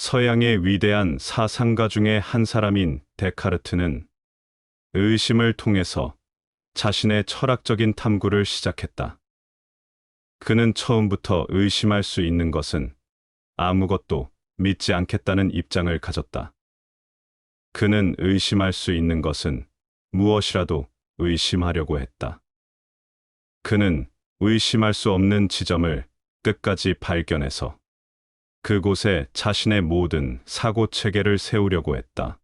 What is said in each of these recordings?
서양의 위대한 사상가 중의 한 사람인 데카르트는 의심을 통해서 자신의 철학적인 탐구를 시작했다. 그는 처음부터 의심할 수 있는 것은 아무것도 믿지 않겠다는 입장을 가졌다. 그는 의심할 수 있는 것은 무엇이라도 의심하려고 했다. 그는 의심할 수 없는 지점을 끝까지 발견해서 그곳에 자신의 모든 사고 체계를 세우려고 했다.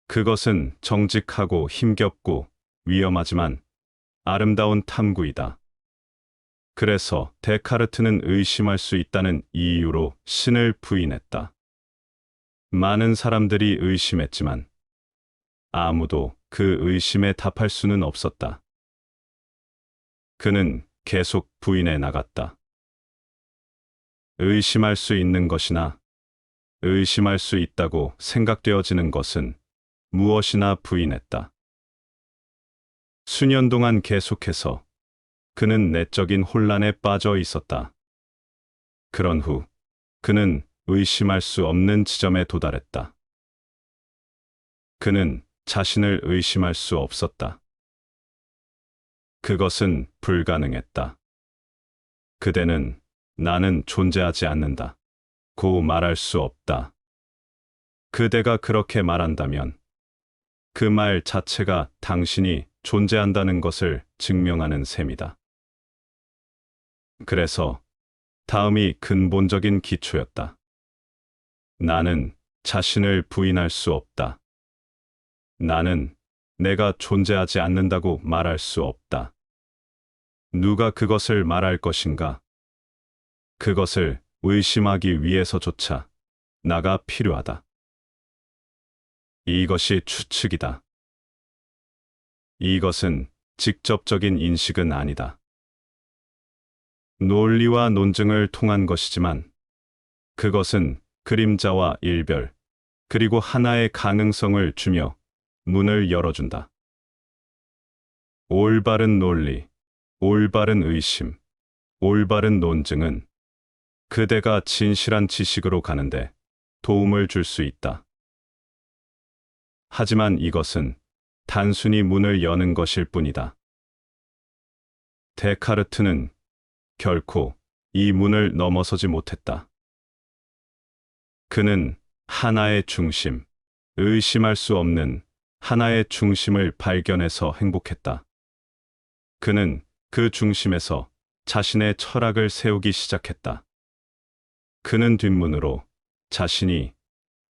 그것은 정직하고 힘겹고 위험하지만 아름다운 탐구이다. 그래서 데카르트는 의심할 수 있다는 이유로 신을 부인했다. 많은 사람들이 의심했지만 아무도 그 의심에 답할 수는 없었다. 그는 계속 부인해 나갔다. 의심할 수 있는 것이나 의심할 수 있다고 생각되어지는 것은 무엇이나 부인했다. 수년 동안 계속해서 그는 내적인 혼란에 빠져 있었다. 그런 후 그는 의심할 수 없는 지점에 도달했다. 그는 자신을 의심할 수 없었다. 그것은 불가능했다. 그대는 나는 존재하지 않는다 고 말할 수 없다. 그대가 그렇게 말한다면 그 말 자체가 당신이 존재한다는 것을 증명하는 셈이다. 그래서 다음이 근본적인 기초였다. 나는 자신을 부인할 수 없다. 나는 내가 존재하지 않는다고 말할 수 없다. 누가 그것을 말할 것인가? 그것을 의심하기 위해서조차 나가 필요하다. 이것이 추측이다. 이것은 직접적인 인식은 아니다. 논리와 논증을 통한 것이지만 그것은 그림자와 일별, 그리고 하나의 가능성을 주며 문을 열어준다. 올바른 논리, 올바른 의심, 올바른 논증은 그대가 진실한 지식으로 가는데 도움을 줄 수 있다. 하지만 이것은 단순히 문을 여는 것일 뿐이다. 데카르트는 결코 이 문을 넘어서지 못했다. 그는 하나의 중심, 의심할 수 없는 하나의 중심을 발견해서 행복했다. 그는 그 중심에서 자신의 철학을 세우기 시작했다. 그는 뒷문으로 자신이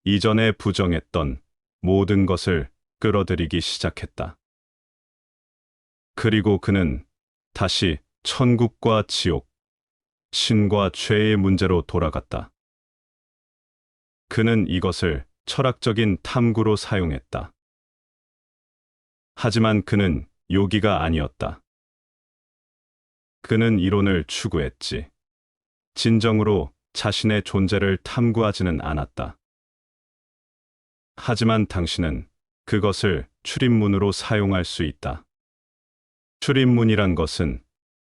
이전에 부정했던 모든 것을 끌어들이기 시작했다. 그리고 그는 다시 천국과 지옥, 신과 죄의 문제로 돌아갔다. 그는 이것을 철학적인 탐구로 사용했다. 하지만 그는 요기가 아니었다. 그는 이론을 추구했지. 진정으로 자신의 존재를 탐구하지는 않았다. 하지만 당신은 그것을 출입문으로 사용할 수 있다. 출입문이란 것은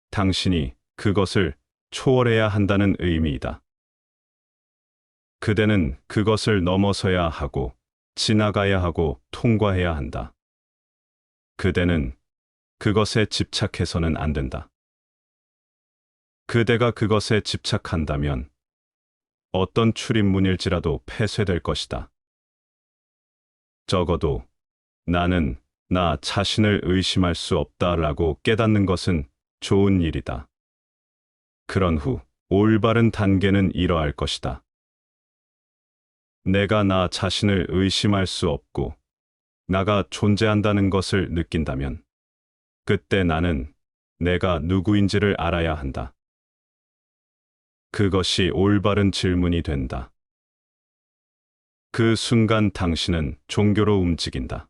당신이 그것을 초월해야 한다는 의미이다. 그대는 그것을 넘어서야 하고, 지나가야 하고, 통과해야 한다. 그대는 그것에 집착해서는 안 된다. 그대가 그것에 집착한다면 어떤 출입문일지라도 폐쇄될 것이다. 적어도 나는 나 자신을 의심할 수 없다라고 깨닫는 것은 좋은 일이다. 그런 후 올바른 단계는 이러할 것이다. 내가 나 자신을 의심할 수 없고 나가 존재한다는 것을 느낀다면 그때 나는 내가 누구인지를 알아야 한다. 그것이 올바른 질문이 된다. 그 순간 당신은 종교로 움직인다.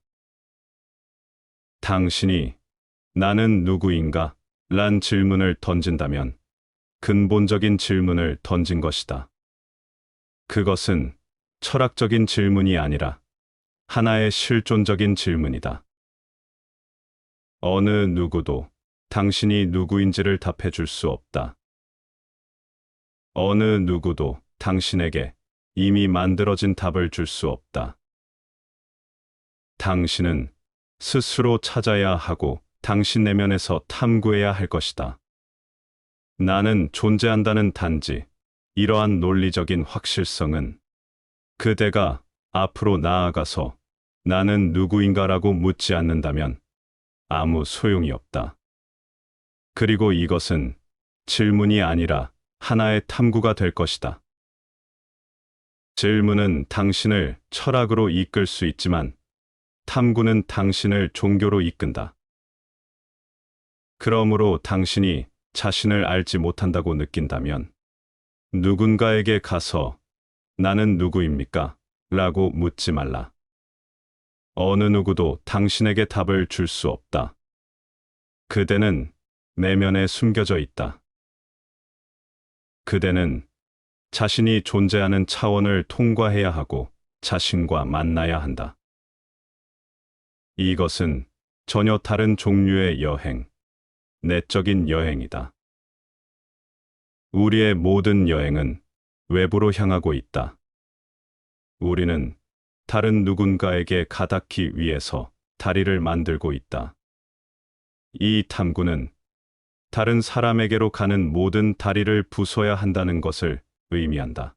당신이 나는 누구인가? 란 질문을 던진다면 근본적인 질문을 던진 것이다. 그것은 철학적인 질문이 아니라 하나의 실존적인 질문이다. 어느 누구도 당신이 누구인지를 답해 줄 수 없다. 어느 누구도 당신에게 이미 만들어진 답을 줄 수 없다. 당신은 스스로 찾아야 하고 당신 내면에서 탐구해야 할 것이다. 나는 존재한다는 단지 이러한 논리적인 확실성은 그대가 앞으로 나아가서 나는 누구인가라고 묻지 않는다면 아무 소용이 없다. 그리고 이것은 질문이 아니라 하나의 탐구가 될 것이다. 질문은 당신을 철학으로 이끌 수 있지만 탐구는 당신을 종교로 이끈다. 그러므로 당신이 자신을 알지 못한다고 느낀다면 누군가에게 가서 나는 누구입니까? 라고 묻지 말라. 어느 누구도 당신에게 답을 줄 수 없다. 그대는 내면에 숨겨져 있다. 그대는 자신이 존재하는 차원을 통과해야 하고 자신과 만나야 한다. 이것은 전혀 다른 종류의 여행, 내적인 여행이다. 우리의 모든 여행은 외부로 향하고 있다. 우리는 다른 누군가에게 가닿기 위해서 다리를 만들고 있다. 이 탐구는 다른 사람에게로 가는 모든 다리를 부숴야 한다는 것을 의미한다.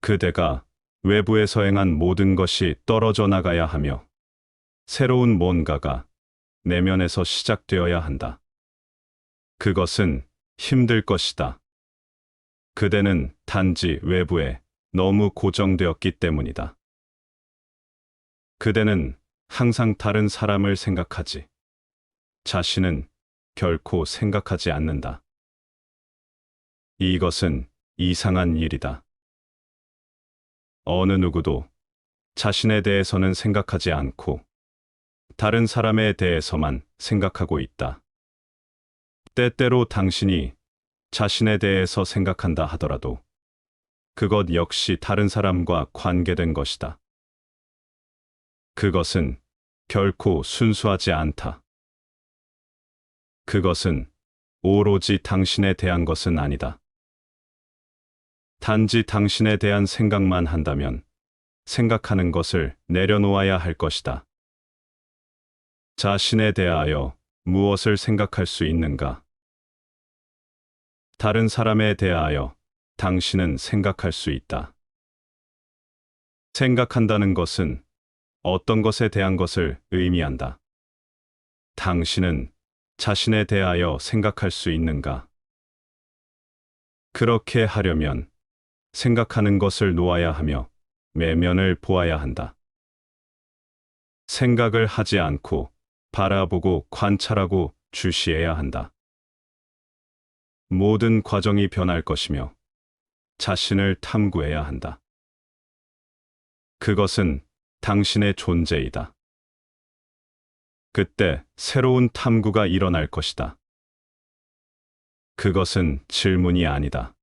그대가 외부에서 행한 모든 것이 떨어져 나가야 하며 새로운 뭔가가 내면에서 시작되어야 한다. 그것은 힘들 것이다. 그대는 단지 외부에 너무 고정되었기 때문이다. 그대는 항상 다른 사람을 생각하지. 자신은 결코 생각하지 않는다. 이것은 이상한 일이다. 어느 누구도 자신에 대해서는 생각하지 않고 다른 사람에 대해서만 생각하고 있다. 때때로 당신이 자신에 대해서 생각한다 하더라도 그것 역시 다른 사람과 관계된 것이다. 그것은 결코 순수하지 않다. 그것은 오로지 당신에 대한 것은 아니다. 단지 당신에 대한 생각만 한다면 생각하는 것을 내려놓아야 할 것이다. 자신에 대하여 무엇을 생각할 수 있는가? 다른 사람에 대하여 당신은 생각할 수 있다. 생각한다는 것은 어떤 것에 대한 것을 의미한다. 당신은 자신에 대하여 생각할 수 있는가? 그렇게 하려면 생각하는 것을 놓아야 하며 내면을 보아야 한다. 생각을 하지 않고 바라보고 관찰하고 주시해야 한다. 모든 과정이 변할 것이며 자신을 탐구해야 한다. 그것은 당신의 존재이다. 그때 새로운 탐구가 일어날 것이다. 그것은 질문이 아니다.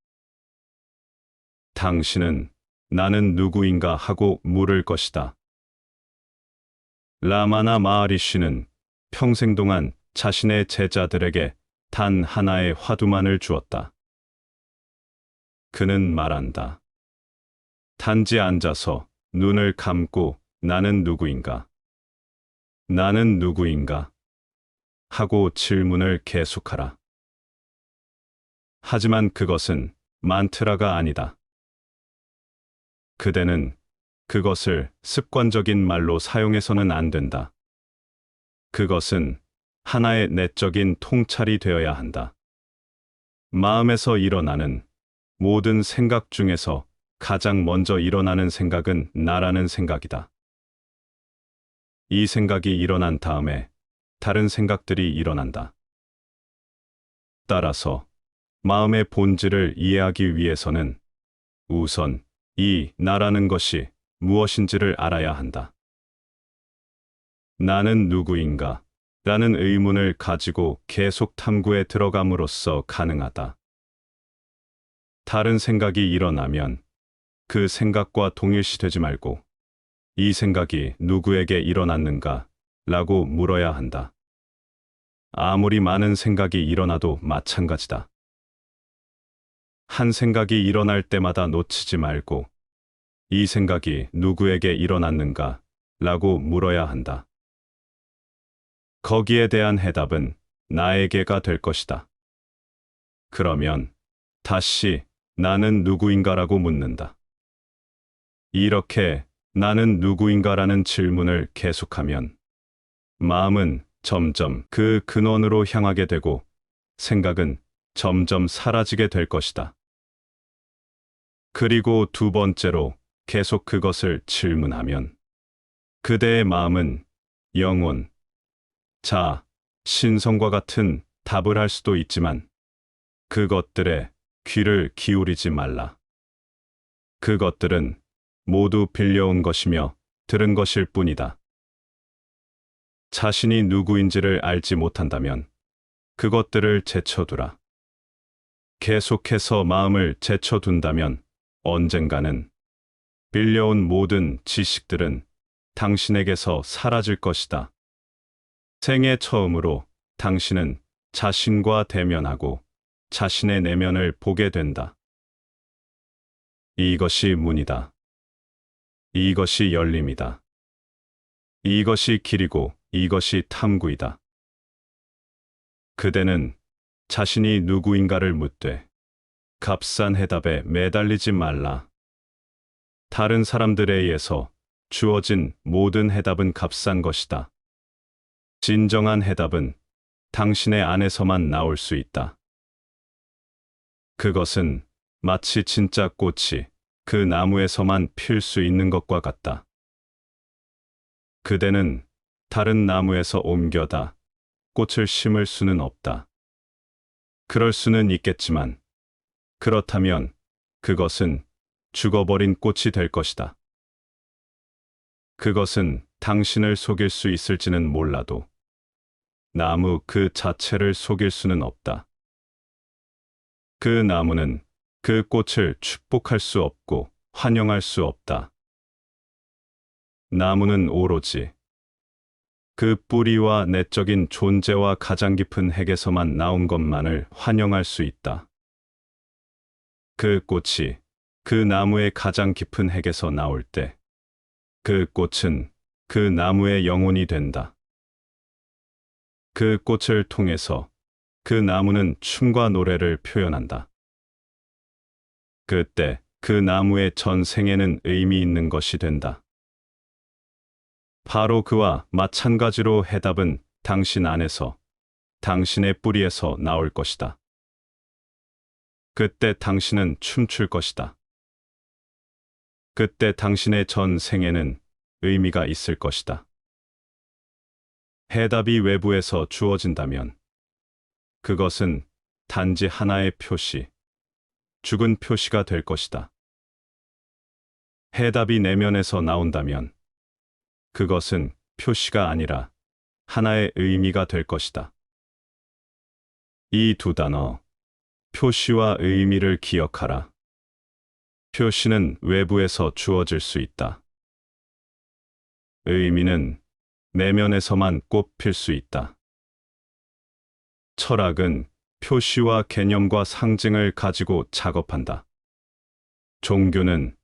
당신은 나는 누구인가 하고 물을 것이다. 라마나 마하리쉬는 평생 동안 자신의 제자들에게 단 하나의 화두만을 주었다. 그는 말한다. 단지 앉아서 눈을 감고 나는 누구인가? 나는 누구인가? 하고 질문을 계속하라. 하지만 그것은 만트라가 아니다. 그대는 그것을 습관적인 말로 사용해서는 안 된다. 그것은 하나의 내적인 통찰이 되어야 한다. 마음에서 일어나는 모든 생각 중에서 가장 먼저 일어나는 생각은 나라는 생각이다. 이 생각이 일어난 다음에 다른 생각들이 일어난다. 따라서 마음의 본질을 이해하기 위해서는 우선 이 나라는 것이 무엇인지를 알아야 한다. 나는 누구인가? 라는 의문을 가지고 계속 탐구에 들어감으로써 가능하다. 다른 생각이 일어나면 그 생각과 동일시되지 말고 이 생각이 누구에게 일어났는가? 라고 물어야 한다. 아무리 많은 생각이 일어나도 마찬가지다. 한 생각이 일어날 때마다 놓치지 말고 이 생각이 누구에게 일어났는가? 라고 물어야 한다. 거기에 대한 해답은 나에게가 될 것이다. 그러면 다시 나는 누구인가라고 묻는다. 이렇게 나는 누구인가라는 질문을 계속하면 마음은 점점 그 근원으로 향하게 되고 생각은 점점 사라지게 될 것이다. 그리고 두 번째로 계속 그것을 질문하면 그대의 마음은 영혼, 자, 신성과 같은 답을 할 수도 있지만 그것들에 귀를 기울이지 말라. 그것들은 모두 빌려온 것이며 들은 것일 뿐이다. 자신이 누구인지를 알지 못한다면 그것들을 제쳐두라. 계속해서 마음을 제쳐둔다면 언젠가는 빌려온 모든 지식들은 당신에게서 사라질 것이다. 생애 처음으로 당신은 자신과 대면하고 자신의 내면을 보게 된다. 이것이 문이다. 이것이 열림이다. 이것이 길이고 이것이 탐구이다. 그대는 자신이 누구인가를 묻되 값싼 해답에 매달리지 말라. 다른 사람들에 의해서 주어진 모든 해답은 값싼 것이다. 진정한 해답은 당신의 안에서만 나올 수 있다. 그것은 마치 진짜 꽃이 그 나무에서만 필 수 있는 것과 같다. 그대는 다른 나무에서 옮겨다 꽃을 심을 수는 없다. 그럴 수는 있겠지만 그렇다면 그것은 죽어버린 꽃이 될 것이다. 그것은 당신을 속일 수 있을지는 몰라도 나무 그 자체를 속일 수는 없다. 그 나무는 그 꽃을 축복할 수 없고 환영할 수 없다. 나무는 오로지 그 뿌리와 내적인 존재와 가장 깊은 핵에서만 나온 것만을 환영할 수 있다. 그 꽃이 그 나무의 가장 깊은 핵에서 나올 때 그 꽃은 그 나무의 영혼이 된다. 그 꽃을 통해서 그 나무는 춤과 노래를 표현한다. 그때 그 나무의 전 생에는 의미 있는 것이 된다. 바로 그와 마찬가지로 해답은 당신 안에서, 당신의 뿌리에서 나올 것이다. 그때 당신은 춤출 것이다. 그때 당신의 전 생에는 의미가 있을 것이다. 해답이 외부에서 주어진다면 그것은 단지 하나의 표시, 죽은 표시가 될 것이다. 해답이 내면에서 나온다면 그것은 표시가 아니라 하나의 의미가 될 것이다. 이 두 단어, 표시와 의미를 기억하라. 표시는 외부에서 주어질 수 있다. 의미는 내면에서만 꽃필 수 있다. 철학은 표시와 개념과 상징을 가지고 작업한다. 종교는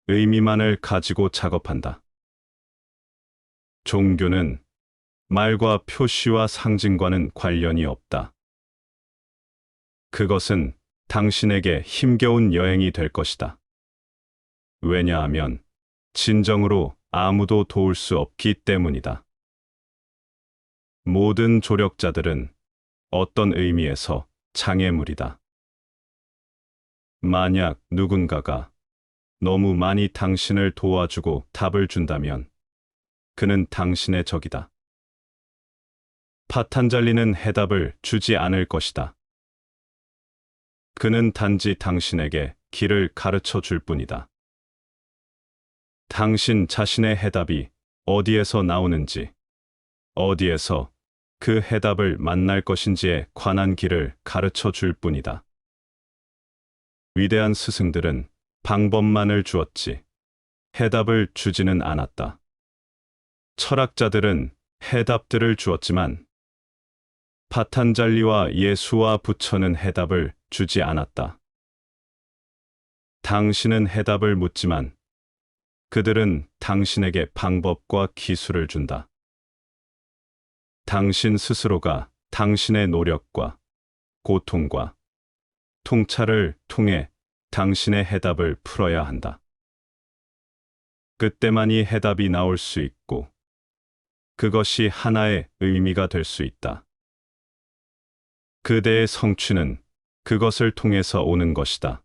의미만을 가지고 작업한다. 종교는 말과 표시와 상징과는 관련이 없다. 그것은 당신에게 힘겨운 여행이 될 것이다. 왜냐하면 진정으로 아무도 도울 수 없기 때문이다. 모든 조력자들은 어떤 의미에서 장애물이다. 만약 누군가가 너무 많이 당신을 도와주고 답을 준다면 그는 당신의 적이다. 파탄잘리는 해답을 주지 않을 것이다. 그는 단지 당신에게 길을 가르쳐 줄 뿐이다. 당신 자신의 해답이 어디에서 나오는지, 어디에서 그 해답을 만날 것인지에 관한 길을 가르쳐 줄 뿐이다. 위대한 스승들은 방법만을 주었지, 해답을 주지는 않았다. 철학자들은 해답들을 주었지만, 파탄잘리와 예수와 부처는 해답을 주지 않았다. 당신은 해답을 묻지만 그들은 당신에게 방법과 기술을 준다. 당신 스스로가 당신의 노력과 고통과 통찰을 통해 당신의 해답을 풀어야 한다. 그때만이 해답이 나올 수 있고 그것이 하나의 의미가 될 수 있다. 그대의 성취는 그것을 통해서 오는 것이다.